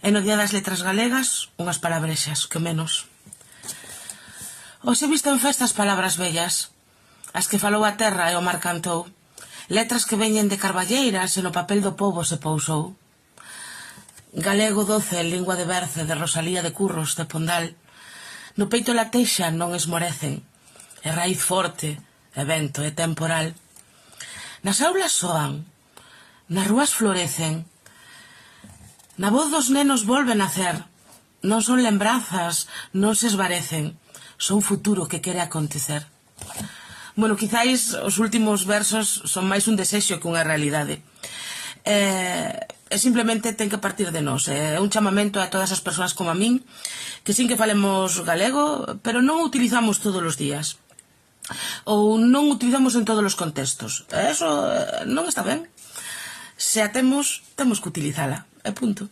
E no Día das Letras Galegas, unhas palabrexas, que menos. Hoxe visten festas palabras bellas, as que falou a terra e o mar cantou, letras que veñen de carballeiras e no papel do pobo se pousou. Galego doce, lingua de Berce, de Rosalía de Curros, de Pondal, no peito lateixa non esmorecen, e raíz forte, e vento, e temporal. Nas aulas soan, nas rúas florecen, na voz dos nenos volven a nacer, non son lembranzas, non se esvarecen, son futuro que quere acontecer. Bueno, quizáis os últimos versos son máis un desexo que unha realidade. E simplemente ten que partir de nós. É un chamamento a todas as persoas como a min, que sin que falemos galego, pero non o utilizamos todos os días. Ou non o utilizamos en todos os contextos. Eso non está ben. Se a temos que utilizala. E punto.